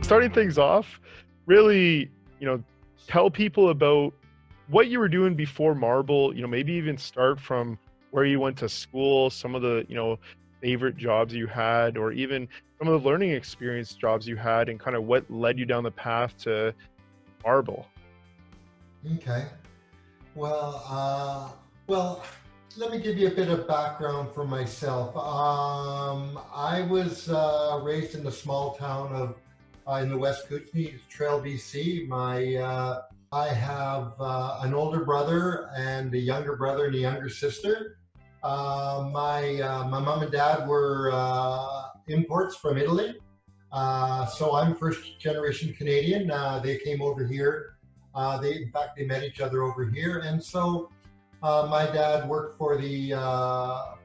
starting things off, really, tell people about what you were doing before Marble, maybe even start from where you went to school, some of the, favorite jobs you had, or even some of the learning experience jobs you had, and kind of what led you down the path to Marble. Okay. Well, let me give you a bit of background for myself. I was raised in the small town of in the West Kootenay Trail, BC. I have an older brother and a younger brother and a younger sister. My mom and dad were imports from Italy, so I'm first generation Canadian. They came over here. In fact, they met each other over here, and so my dad worked for the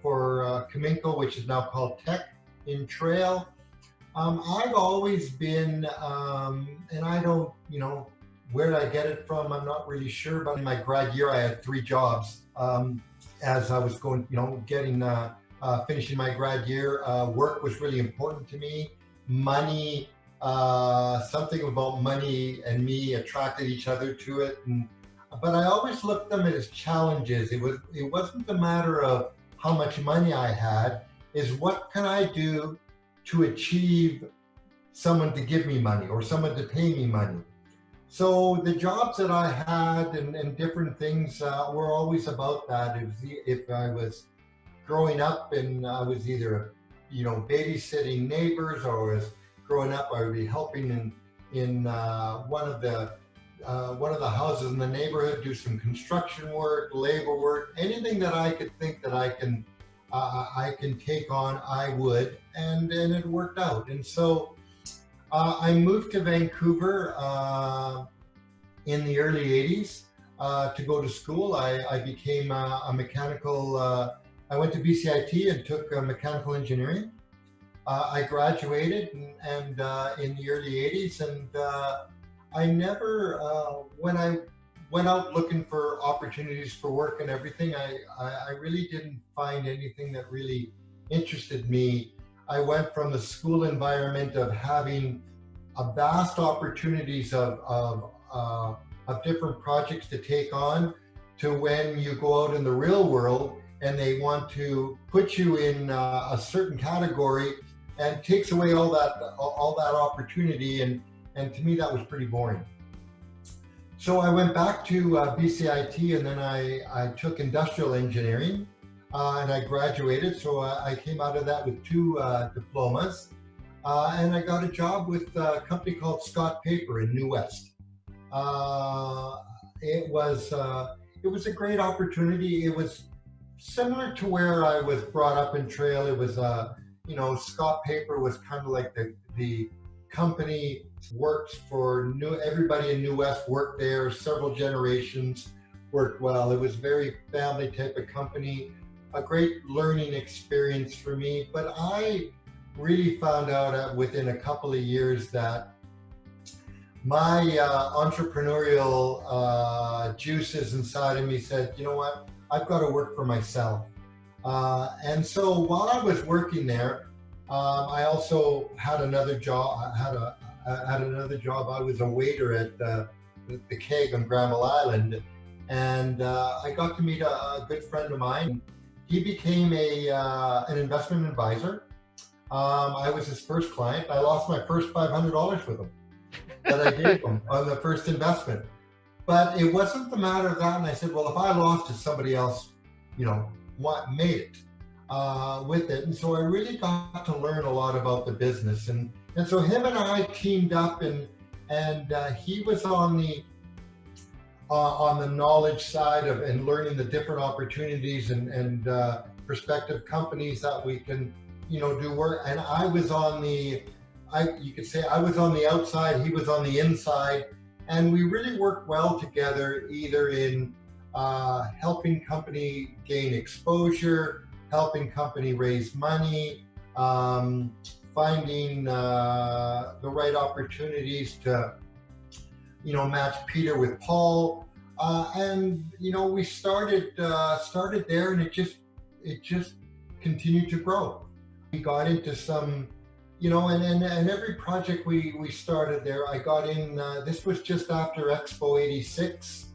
for Cominco, which is now called Tech in Trail. I've always been, and I don't, where did I get it from? I'm not really sure. But in my grad year, I had 3 jobs as I was going, finishing my grad year. Work was really important to me. Money, something about money and me attracted each other to it. But I always looked at them as challenges. It wasn't a matter of how much money I had, is what can I do to achieve someone to give me money or someone to pay me money. So the jobs that I had and different things were always about that. If I was growing up and I was either, babysitting neighbors, or was growing up, I would be helping in one of the houses in the neighborhood, do some construction work, labor work, anything that I could think that I can take on, I would, and it worked out. And so I moved to Vancouver in the early 80s to go to school. I became a mechanical, I went to BCIT and took mechanical engineering. I graduated and in the early 80s, and I never, when I went out looking for opportunities for work and everything, I really didn't find anything that really interested me. I went from the school environment of having a vast opportunities of different projects to take on, to when you go out in the real world and they want to put you in a certain category and takes away all that opportunity, and to me that was pretty boring. So I went back to BCIT, and then I took industrial engineering, and I graduated. So I came out of that with 2 diplomas, and I got a job with a company called Scott Paper in New West. It was a great opportunity. It was similar to where I was brought up in Trail. It was Scott Paper was kind of like the company worked for everybody in New West, worked there, several generations, worked well. It was very family type of company, a great learning experience for me. But I really found out within a couple of years that my entrepreneurial juices inside of me said, you know what, I've got to work for myself. And so while I was working there, I also had another job. I had another job. I was a waiter at the Keg on Granville Island, and I got to meet a good friend of mine. He became an investment advisor. I was his first client. I lost my first $500 with him that I gave him on the first investment. But it wasn't the matter of that. And I said, well, if I lost it, somebody else, made it with it. And so I really got to learn a lot about the business. And so him and I teamed up, and he was on the knowledge side of and learning the different opportunities and prospective companies that we can, do work. And I was you could say I was on the outside, he was on the inside, and we really worked well together, either in helping company gain exposure, helping company raise money, finding the right opportunities to, match Peter with Paul, and we started there, and it just continued to grow. We got into some, and every project we started there, I got in, this was just after Expo 86.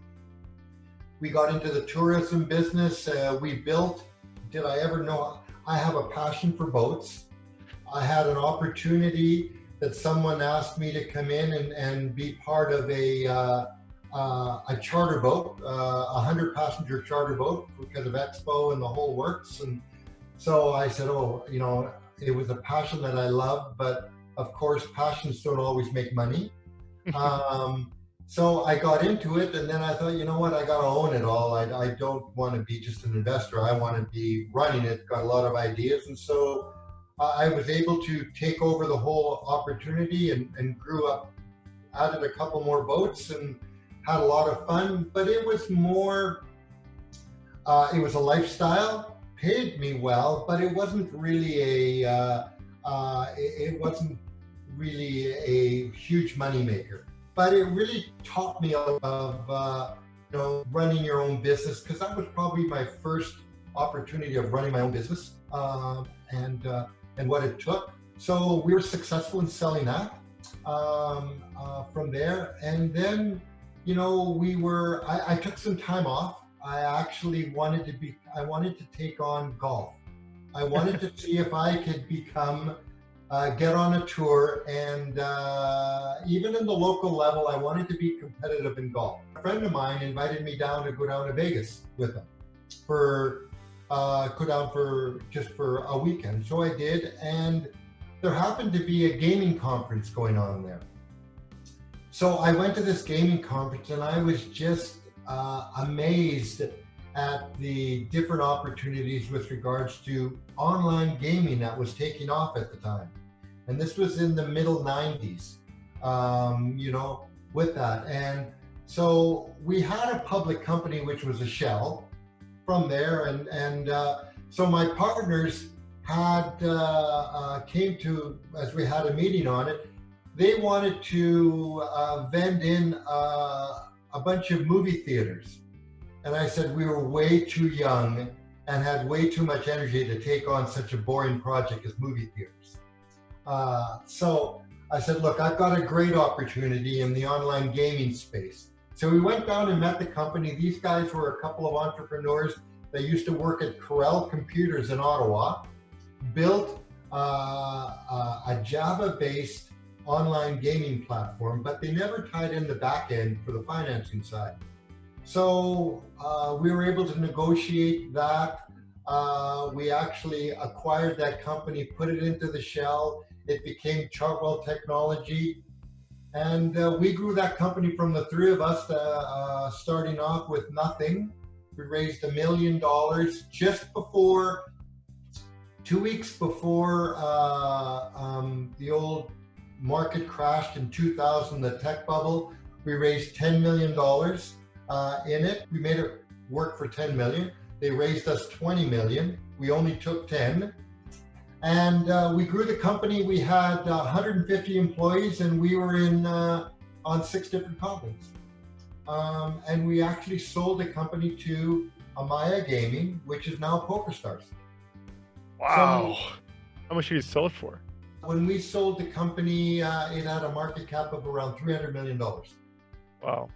We got into the tourism business. We built, did I ever know, I have a passion for boats. I had an opportunity that someone asked me to come in and be part of a charter boat, a 100-passenger charter boat because of Expo and the whole works. And so I said, it was a passion that I loved, but of course, passions don't always make money. So I got into it, and then I thought, you know what, I got to own it all. I don't want to be just an investor. I want to be running it, got a lot of ideas. And so I was able to take over the whole opportunity and grew up, added a couple more boats and had a lot of fun. But it was more, it was a lifestyle, paid me well, but it wasn't really it wasn't really a huge moneymaker. But it really taught me of running your own business, because that was probably my first opportunity of running my own business, and what it took. So we were successful in selling that from there. And then, I took some time off. I actually wanted to take on golf. I wanted to see if I could get on a tour, and even in the local level, I wanted to be competitive in golf. A friend of mine invited me to go down to Vegas with him for just for a weekend. So I did, and there happened to be a gaming conference going on there. So I went to this gaming conference, and I was just amazed at the different opportunities with regards to online gaming that was taking off at the time. And this was in the middle 90s, with that. And so we had a public company, which was a shell from there. And so my partners came to, as we had a meeting on it, they wanted to vend in a bunch of movie theaters. And I said we were way too young and had way too much energy to take on such a boring project as movie theaters. So I said, look, I've got a great opportunity in the online gaming space. So we went down and met the company. These guys were a couple of entrepreneurs that used to work at Corel Computers in Ottawa, built a Java-based online gaming platform, but they never tied in the back end for the financing side. So we were able to negotiate that. We actually acquired that company, put it into the shell. It became Chartwell Technology. And we grew that company from the three of us, starting off with nothing. We raised $1 million just before, 2 weeks before the old market crashed in 2000, the tech bubble. We raised $10 million in it. We made it work for 10 million. They raised us 20 million. We only took 10. And we grew the company. We had 150 employees, and we were on 6 different continents. And we actually sold the company to Amaya Gaming, which is now PokerStars. Wow. So, how much did you sell it for? When we sold the company, it had a market cap of around $300 million. Wow.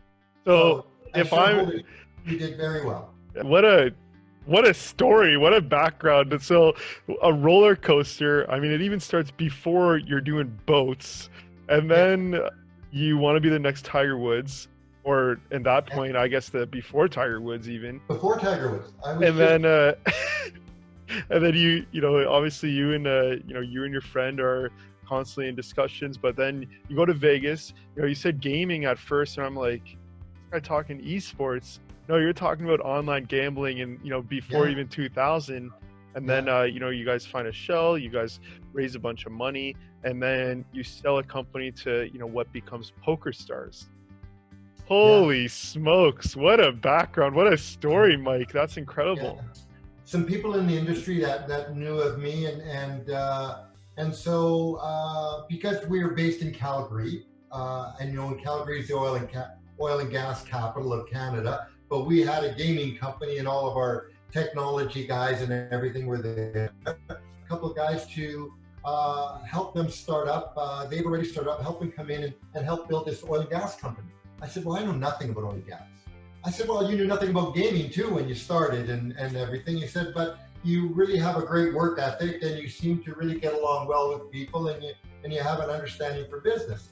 So if we did very well. What a story, what a background. So a roller coaster, I mean, it even starts before you're doing boats, and then you want to be the next Tiger Woods, or at that point, I guess before Tiger Woods even. Before Tiger Woods. And then you obviously you and your friend are constantly in discussions, but then you go to Vegas. You said gaming at first, and I'm like, this guy talking esports. No, you're talking about online gambling, and before even 2000. And then you guys find a shell, you guys raise a bunch of money, and then you sell a company to what becomes PokerStars. Holy smokes! What a background! What a story, Mike. That's incredible. Yeah. Some people in the industry that knew of me, and so because we were based in Calgary, and Calgary is the oil and gas capital of Canada, but we had a gaming company, and all of our technology guys and everything were there. A couple of guys to help them start up. They've already started up, help them come in and help build this oil and gas company. I said, well, I know nothing about oil and gas. I said, well, you knew nothing about gaming too when you started and everything. He said, but you really have a great work ethic and you seem to really get along well with people and you have an understanding for business.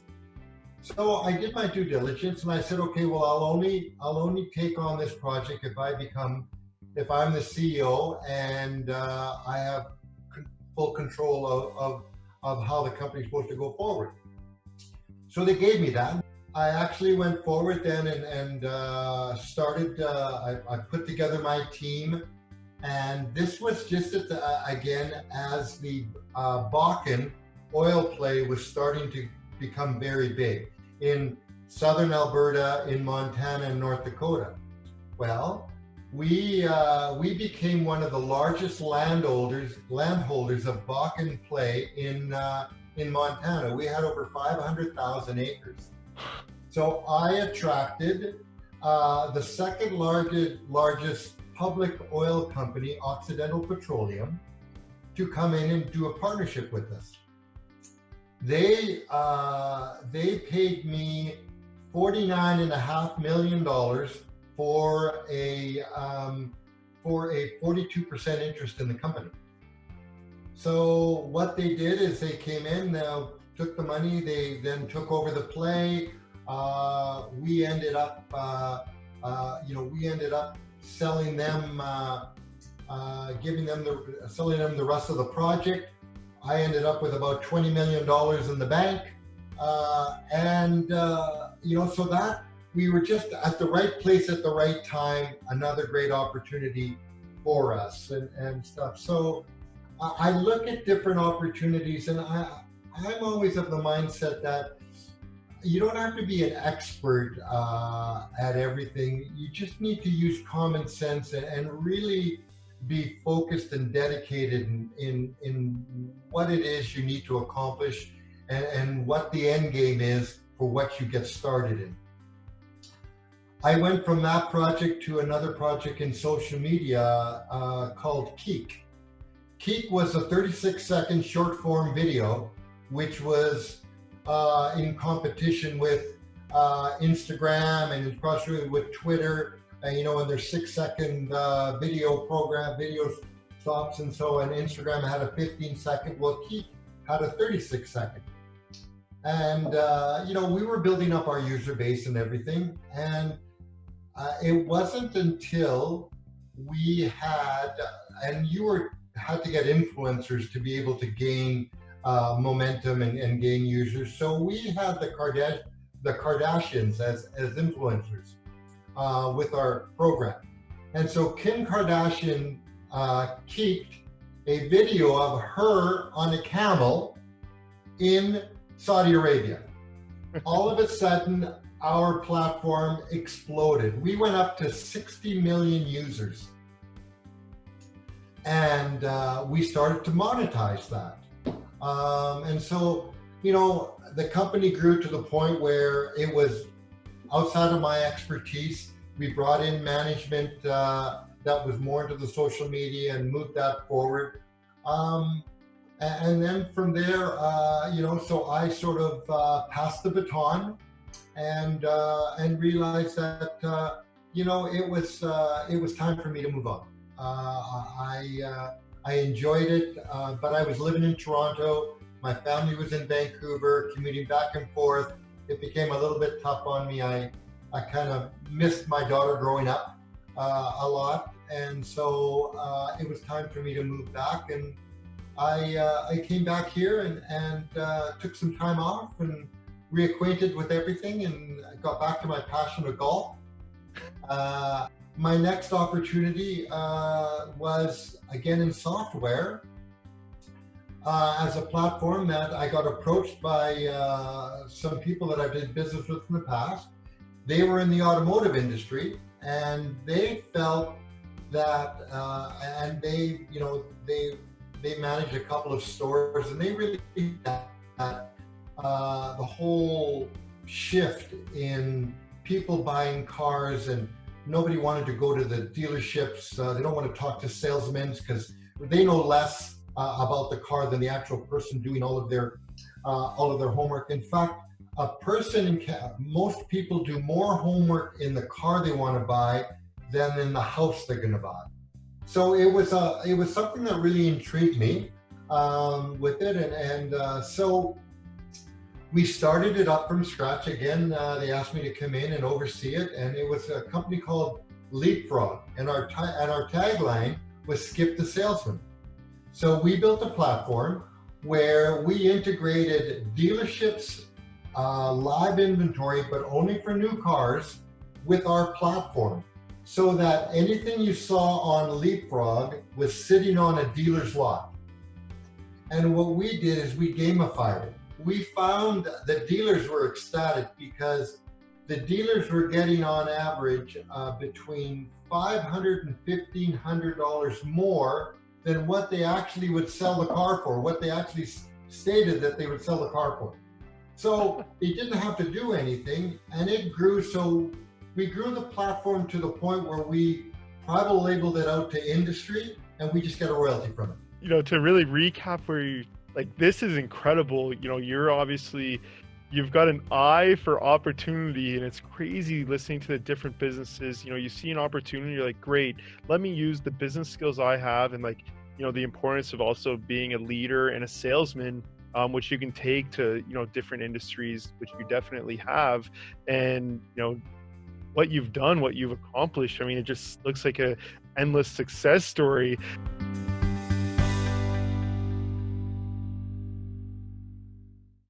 So I did my due diligence and I said, okay, well, I'll only take on this project if I'm the CEO and I have full control of how the company's supposed to go forward. So they gave me that. I actually went forward then and started, I put together my team, and this was just again, as the Bakken oil play was starting to become very big in southern Alberta, in Montana and North Dakota. Well, we became one of the largest landholders of Bakken play in Montana. We had over 500,000 acres. So I attracted the second largest public oil company, Occidental Petroleum, to come in and do a partnership with us. They paid me $49.5 million for a 42% interest in the company. So what they did is they came in, took the money, they then took over the play. We ended up, selling them, selling them the rest of the project. I ended up with about $20 million in the bank, so that we were just at the right place at the right time. Another great opportunity for us and stuff. So I look at different opportunities, and I'm always of the mindset that you don't have to be an expert at everything. You just need to use common sense and really be focused and dedicated in what it is you need to accomplish and what the end game is for what you get started in. I went from that project to another project in social media called Keek. Keek was a 36-second short form video, which was in competition with Instagram and in cross-related with Twitter, and their 6-second video stops, and so on. Instagram had a 15-second. Well, Keek had a 36-second, and we were building up our user base and everything, and it wasn't until we had, and had to get influencers to be able to gain momentum and gain users. So we had the Kardashians as influencers with our program. And so Kim Kardashian kept a video of her on a camel in Saudi Arabia. All of a sudden, our platform exploded. We went up to 60 million users. And we started to monetize that. And so, the company grew to the point where it was outside of my expertise. We brought in management that was more into the social media and moved that forward. And then from there, so I sort of passed the baton and realized that, it was time for me to move on. I enjoyed it, but I was living in Toronto. My family was in Vancouver, commuting back and forth. It became a little bit tough on me. I kind of missed my daughter growing up a lot, and so it was time for me to move back. And I came back here and took some time off and reacquainted with everything, and got back to my passion of golf. My next opportunity was again in software as a platform that I got approached by some people that I did business with in the past. They were in the automotive industry, and they felt that, and they managed a couple of stores, and they really that the whole shift in people buying cars, and nobody wanted to go to the dealerships. They don't want to talk to salesmen because they know less about the car than the actual person doing all of their homework. In fact, most people do more homework in the car they want to buy than in the house they're going to buy. So it was something that really intrigued me with it, and so we started it up from scratch again. They asked me to come in and oversee it, and it was a company called Leapfrog, and our tagline was "Skip the Salesman." So we built a platform where we integrated dealerships' live inventory, but only for new cars, with our platform, so that anything you saw on Leapfrog was sitting on a dealer's lot. And what we did is we gamified it. We found that dealers were ecstatic because the dealers were getting on average between $500 and $1,500 more than what they actually would sell the car for, what they actually stated that they would sell the car for. So they didn't have to do anything, and it grew. So we grew the platform to the point where we private labeled it out to industry, and we just get a royalty from it. You know, to really recap where you, like, this is incredible. You know, you've got an eye for opportunity, and it's crazy listening to the different businesses. You know, you see an opportunity, you're like, great, let me use the business skills I have, and, like, you know, the importance of also being a leader and a salesman, which you can take to, you know, different industries, which you definitely have. And, you know, what you've done, what you've accomplished, I mean, it just looks like a endless success story.